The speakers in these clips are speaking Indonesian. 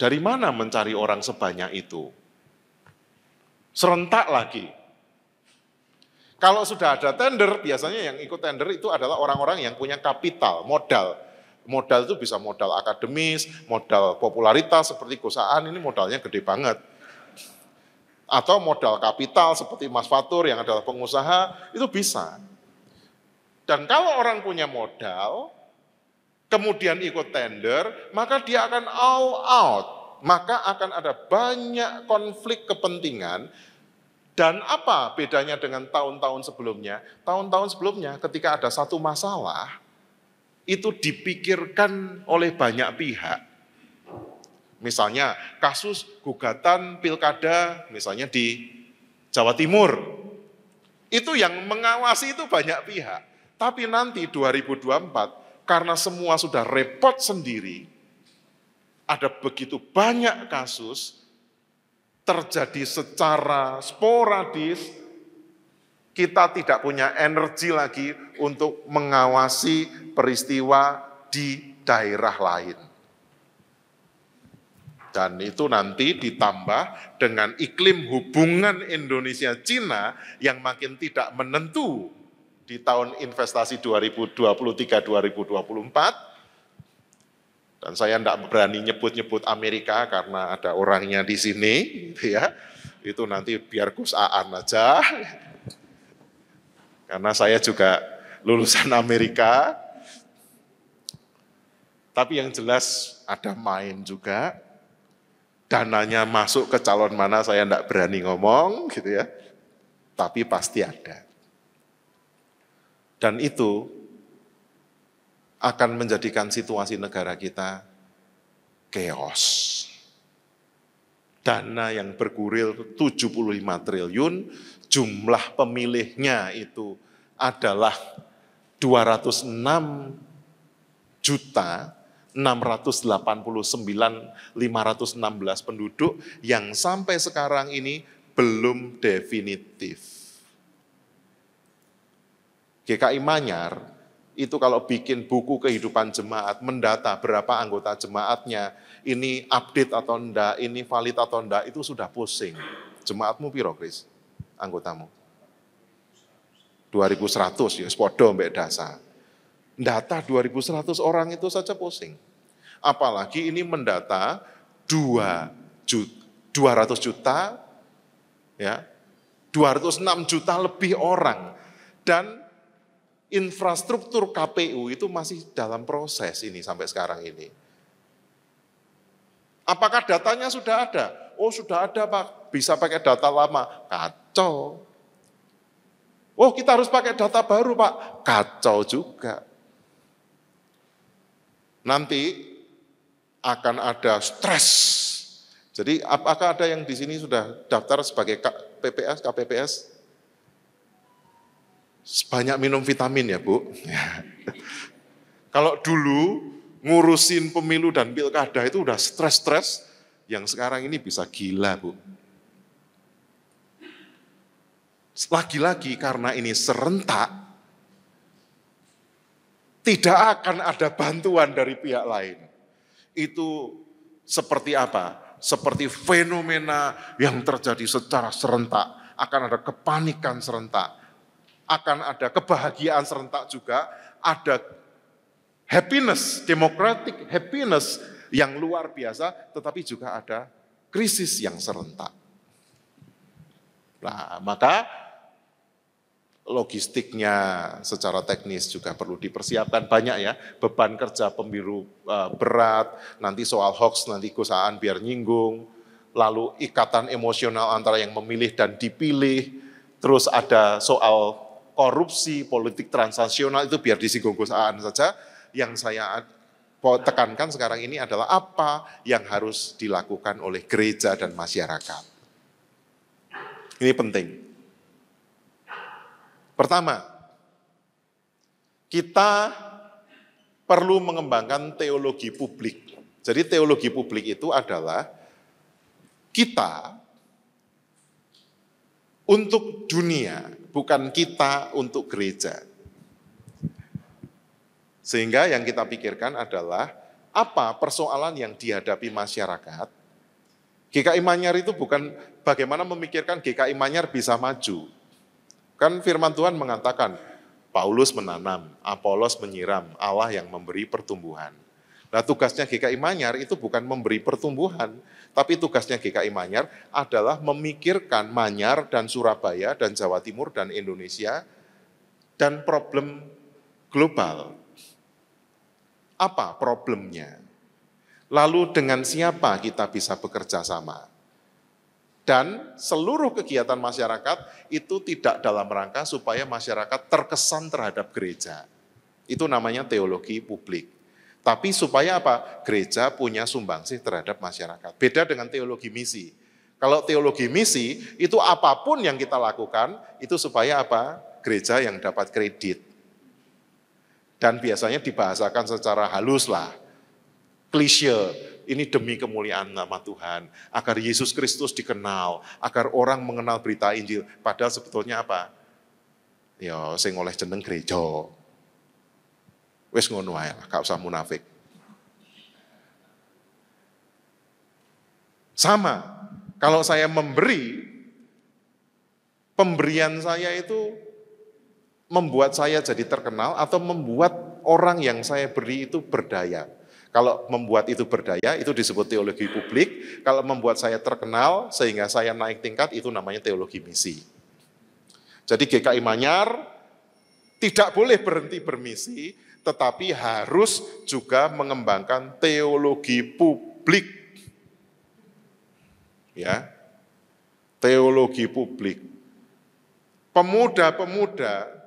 Dari mana mencari orang sebanyak itu? Serentak lagi. Kalau sudah ada tender, biasanya yang ikut tender itu adalah orang-orang yang punya kapital, modal. Modal itu bisa modal akademis, modal popularitas seperti Gus Aan, ini modalnya gede banget. Atau modal kapital seperti Mas Fatur yang adalah pengusaha, itu bisa. Dan kalau orang punya modal, kemudian ikut tender, maka dia akan all out. Maka akan ada banyak konflik kepentingan. Dan apa bedanya dengan tahun-tahun sebelumnya? Tahun-tahun sebelumnya ketika ada satu masalah, itu dipikirkan oleh banyak pihak. Misalnya kasus gugatan pilkada misalnya di Jawa Timur. Itu yang mengawasi itu banyak pihak. Tapi nanti 2024, karena semua sudah repot sendiri, ada begitu banyak kasus, terjadi secara sporadis, kita tidak punya energi lagi untuk mengawasi peristiwa di daerah lain. Dan itu nanti ditambah dengan iklim hubungan Indonesia-Cina yang makin tidak menentu di tahun investasi 2023-2024. Dan saya tidak berani nyebut-nyebut Amerika karena ada orangnya di sini, gitu ya. Itu nanti biar Gus Aan aja. Karena saya juga lulusan Amerika. Tapi yang jelas ada main juga. Dananya masuk ke calon mana saya tidak berani ngomong, gitu ya. Tapi pasti ada. Dan itu akan menjadikan situasi negara kita chaos. Dana yang bergulir 75 triliun, jumlah pemilihnya itu adalah 206.689.516 penduduk yang sampai sekarang ini belum definitif. GKI Manyar itu kalau bikin buku kehidupan jemaat, mendata berapa anggota jemaatnya, ini update atau enggak, ini valid atau enggak, itu sudah pusing. Jemaatmu piro, Kris? Anggotamu? 2.100, ya sepodo mbek dasa. Data 2.100 orang itu saja pusing. Apalagi ini mendata 200 juta, ya, 206 juta lebih orang. Dan infrastruktur KPU itu masih dalam proses ini sampai sekarang ini. Apakah datanya sudah ada? Oh sudah ada Pak, bisa pakai data lama. Kacau. Oh kita harus pakai data baru Pak. Kacau juga. Nanti akan ada stres. Jadi apakah ada yang di sini sudah daftar sebagai PPS, KPPS? Banyak minum vitamin ya Bu. Kalau dulu ngurusin pemilu dan pilkada itu udah stres-stres, yang sekarang ini bisa gila Bu. Lagi-lagi karena ini serentak, tidak akan ada bantuan dari pihak lain. Itu seperti apa? Seperti fenomena yang terjadi secara serentak, akan ada kepanikan serentak. Akan ada kebahagiaan serentak juga, ada happiness, democratic happiness yang luar biasa, tetapi juga ada krisis yang serentak. Nah, maka logistiknya secara teknis juga perlu dipersiapkan banyak ya, beban kerja pemilu berat, nanti soal hoax nanti Gus Aan biar nyinggung, lalu ikatan emosional antara yang memilih dan dipilih, terus ada soal korupsi, politik transaksional itu biar disinggung Gus Aan saja. Yang saya tekankan sekarang ini adalah apa yang harus dilakukan oleh gereja dan masyarakat. Ini penting. Pertama, kita perlu mengembangkan teologi publik. Jadi teologi publik itu adalah kita untuk dunia, bukan kita untuk gereja. Sehingga yang kita pikirkan adalah apa persoalan yang dihadapi masyarakat, GKI Manyar itu bukan bagaimana memikirkan GKI Manyar bisa maju. Kan firman Tuhan mengatakan, Paulus menanam, Apolos menyiram, Allah yang memberi pertumbuhan. Nah, tugasnya GKI Manyar itu bukan memberi pertumbuhan, tapi tugasnya GKI Manyar adalah memikirkan Manyar dan Surabaya dan Jawa Timur dan Indonesia dan problem global. Apa problemnya? Lalu dengan siapa kita bisa bekerja sama? Dan seluruh kegiatan masyarakat itu tidak dalam rangka supaya masyarakat terkesan terhadap gereja. Itu namanya teologi publik. Tapi supaya apa? Gereja punya sumbangsih terhadap masyarakat. Beda dengan teologi misi. Kalau teologi misi, itu apapun yang kita lakukan, itu supaya apa? Gereja yang dapat kredit. Dan biasanya dibahasakan secara halus lah. Klise, ini demi kemuliaan nama Tuhan. Agar Yesus Kristus dikenal, agar orang mengenal berita Injil. Padahal sebetulnya apa? Ya, sing oleh jeneng gereja. Wes ngono ae lah, gak usah munafik. Sama, kalau saya memberi, pemberian saya itu membuat saya jadi terkenal atau membuat orang yang saya beri itu berdaya. Kalau membuat itu berdaya, itu disebut teologi publik. Kalau membuat saya terkenal sehingga saya naik tingkat, itu namanya teologi misi. Jadi GKI Manyar tidak boleh berhenti bermisi, tetapi harus juga mengembangkan teologi publik. Ya, teologi publik. Pemuda-pemuda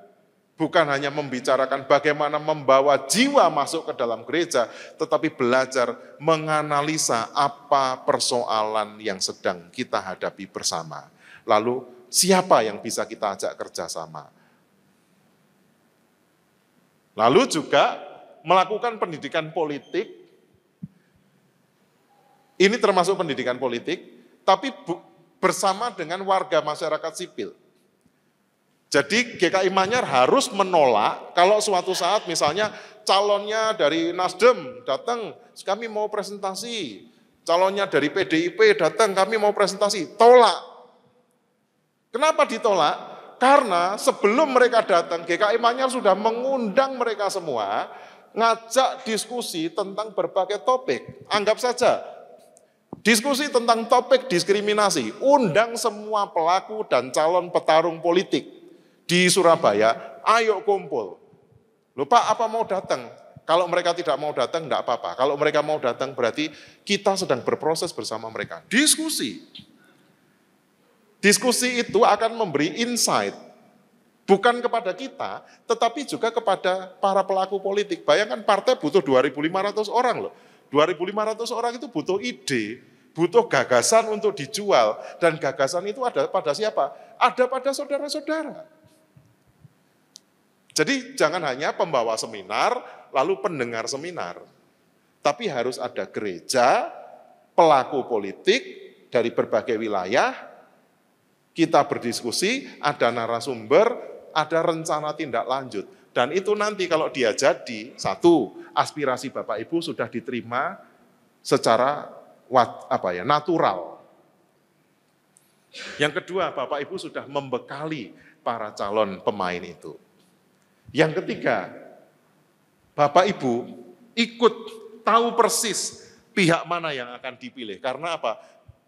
bukan hanya membicarakan bagaimana membawa jiwa masuk ke dalam gereja, tetapi belajar menganalisa apa persoalan yang sedang kita hadapi bersama. Lalu siapa yang bisa kita ajak kerjasama? Lalu juga melakukan pendidikan politik, ini termasuk pendidikan politik, tapi bersama dengan warga masyarakat sipil. Jadi GKI Manyar harus menolak kalau suatu saat misalnya calonnya dari Nasdem datang, kami mau presentasi, calonnya dari PDIP datang, kami mau presentasi, tolak. Kenapa ditolak? Karena sebelum mereka datang, GKI Manyar sudah mengundang mereka semua, ngajak diskusi tentang berbagai topik. Anggap saja, diskusi tentang topik diskriminasi, undang semua pelaku dan calon petarung politik di Surabaya, ayo kumpul. Loh Pak, apa mau datang? Kalau mereka tidak mau datang, enggak apa-apa. Kalau mereka mau datang, berarti kita sedang berproses bersama mereka. Diskusi. Diskusi itu akan memberi insight, bukan kepada kita, tetapi juga kepada para pelaku politik. Bayangkan partai butuh 2.500 orang loh. 2.500 orang itu butuh ide, butuh gagasan untuk dijual. Dan gagasan itu ada pada siapa? Ada pada saudara-saudara. Jadi jangan hanya pembawa seminar, lalu pendengar seminar. Tapi harus ada gereja, pelaku politik dari berbagai wilayah, kita berdiskusi, ada narasumber, ada rencana tindak lanjut. Dan itu nanti kalau dia jadi, satu, aspirasi Bapak Ibu sudah diterima secara natural. Yang kedua, Bapak Ibu sudah membekali para calon pemain itu. Yang ketiga, Bapak Ibu ikut tahu persis pihak mana yang akan dipilih. Karena apa?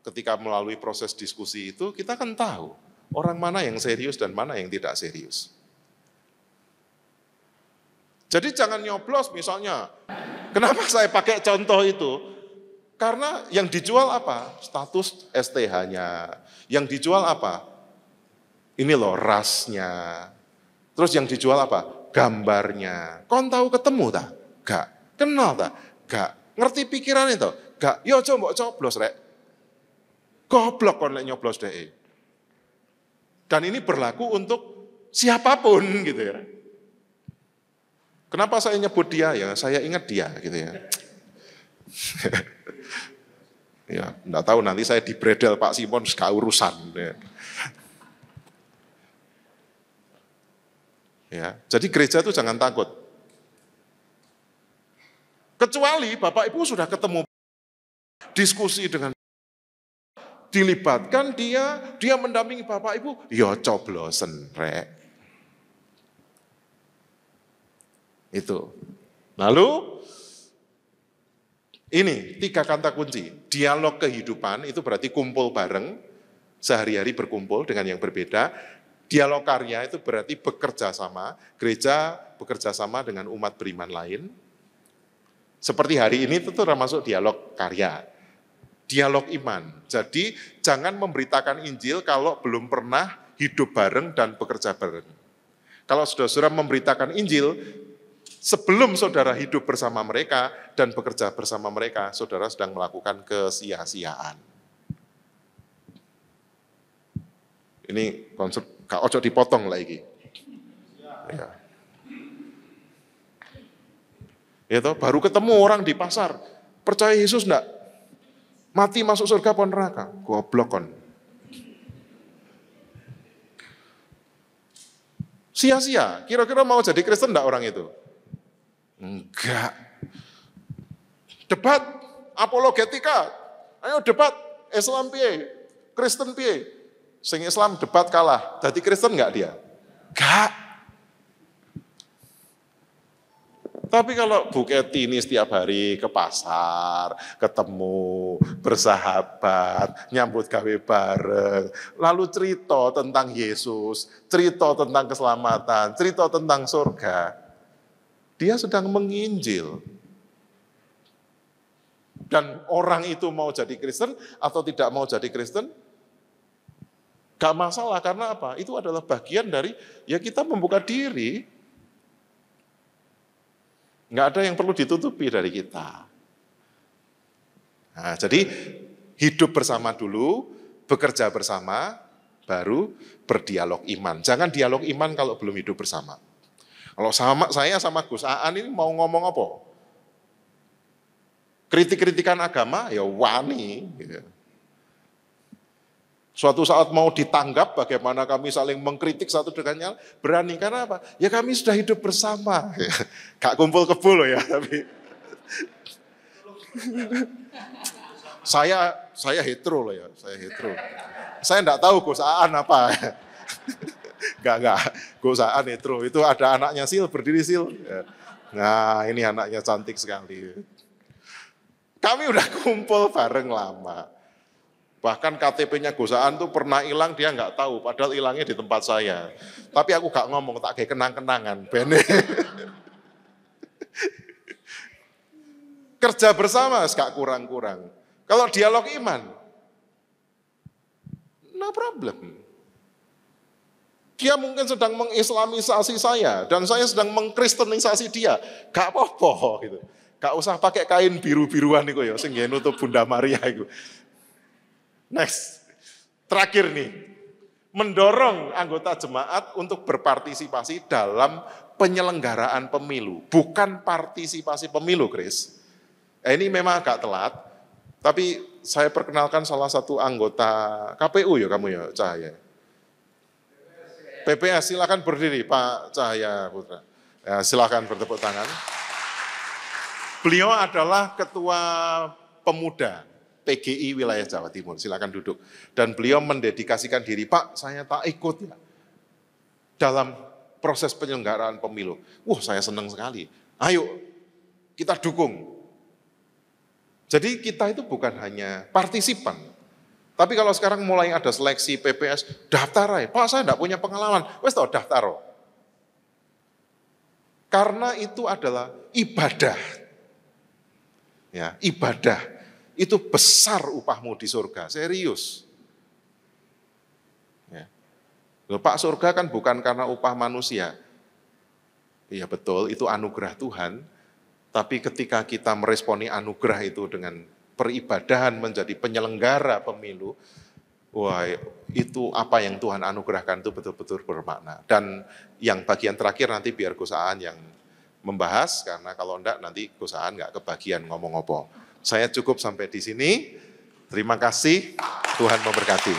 Ketika melalui proses diskusi itu, kita kan tahu orang mana yang serius dan mana yang tidak serius. Jadi jangan nyoblos misalnya. Kenapa saya pakai contoh itu? Karena yang dijual apa? Status STH-nya. Yang dijual apa? Ini loh rasnya. Terus yang dijual apa? Gambarnya. Kon tahu ketemu tak? Gak. Kenal tak? Gak. Ngerti pikiran itu? Gak. Yo coba coblos rek. Goblok kon lek nyoblos DE. Dan ini berlaku untuk siapapun gitu ya. Kenapa saya nyebut dia ya? Saya ingat dia gitu ya. Ya, enggak tahu nanti saya dibredel Pak Simon gak urusan ya. Ya, jadi gereja itu jangan takut. Kecuali Bapak Ibu sudah ketemu, diskusi dengan, dilibatkan dia mendampingi Bapak Ibu, ya coblosen rek. Itu. Lalu ini 3 kata kunci. Dialog kehidupan itu berarti kumpul bareng, sehari-hari berkumpul dengan yang berbeda. Dialog karya itu berarti bekerja sama, gereja bekerja sama dengan umat beriman lain. Seperti hari ini itu termasuk dialog karya. Dialog iman. Jadi jangan memberitakan Injil kalau belum pernah hidup bareng dan bekerja bareng. Kalau saudara memberitakan Injil, sebelum saudara hidup bersama mereka dan bekerja bersama mereka, saudara sedang melakukan kesia-siaan. Ini konsep, ojo dipotong lagi. Ya. Itu baru ketemu orang di pasar, percaya Yesus enggak? Mati masuk surga pun neraka, goblok kon. Sia-sia, kira-kira mau jadi Kristen enggak orang itu? Enggak. Debat, apologetika, ayo debat, Islam piye, Kristen piye. Sing Islam debat kalah, jadi Kristen enggak dia? Enggak. Tapi kalau Bu Keti ini setiap hari ke pasar, ketemu, bersahabat, nyambut gawe bareng, lalu cerita tentang Yesus, cerita tentang keselamatan, cerita tentang surga, dia sedang menginjil. Dan orang itu mau jadi Kristen atau tidak mau jadi Kristen, gak masalah, karena apa? Itu adalah bagian dari, ya kita membuka diri. Nggak ada yang perlu ditutupi dari kita. Nah, jadi hidup bersama dulu, bekerja bersama, baru berdialog iman. Jangan dialog iman kalau belum hidup bersama. Kalau saya sama Gus Aan ini mau ngomong apa? Kritik-kritikan agama, ya wani. Gitu. Suatu saat mau ditanggap bagaimana kami saling mengkritik satu dengan yang berani. Karena apa? Ya kami sudah hidup bersama. Gak kumpul kebo loh ya. Tapi saya hetero loh ya. Saya hetero. Saya enggak tahu Gosaan apa. Enggak. Gosaan hetero. Itu ada anaknya Sil, berdiri Sil. Nah ini anaknya cantik sekali. Kami udah kumpul bareng lama. Bahkan KTP-nya Gosaan tuh pernah hilang, dia nggak tahu, padahal hilangnya di tempat saya. Tapi aku nggak ngomong, tak kayak kenang-kenangan. Bene. Kerja bersama, gak kurang-kurang. Kalau dialog iman, no problem. Dia mungkin sedang mengislamisasi saya, dan saya sedang mengkristenisasi dia. Gak apa-apa, gitu. Gak usah pakai kain biru-biruan itu ya, sehingga nutup Bunda Maria itu. Next, terakhir nih, mendorong anggota jemaat untuk berpartisipasi dalam penyelenggaraan pemilu, bukan partisipasi pemilu, Chris. Ini memang agak telat, tapi saya perkenalkan salah satu anggota KPU ya kamu ya, Cahaya. PPS, silakan berdiri Pak Cahaya Putra. Ya, silakan bertepuk tangan. Beliau adalah ketua pemuda PGI wilayah Jawa Timur, silakan duduk. Dan beliau mendedikasikan diri, Pak saya tak ikut ya dalam proses penyelenggaraan pemilu. Saya senang sekali, ayo kita dukung. Jadi kita itu bukan hanya partisipan, tapi kalau sekarang mulai ada seleksi PPS, daftar aja, Pak saya enggak punya pengalaman, wes tau daftar. Karena itu adalah ibadah. Ya, ibadah. Itu besar upahmu di surga, serius. Ya. Loh, Pak, surga kan bukan karena upah manusia. Iya betul, itu anugerah Tuhan. Tapi ketika kita meresponi anugerah itu dengan peribadahan menjadi penyelenggara pemilu, wah itu apa yang Tuhan anugerahkan itu betul-betul bermakna. Dan yang bagian terakhir nanti biar Gosaan yang membahas, karena kalau enggak nanti Gosaan enggak kebagian ngomong apa. Saya cukup sampai di sini. Terima kasih, Tuhan memberkati.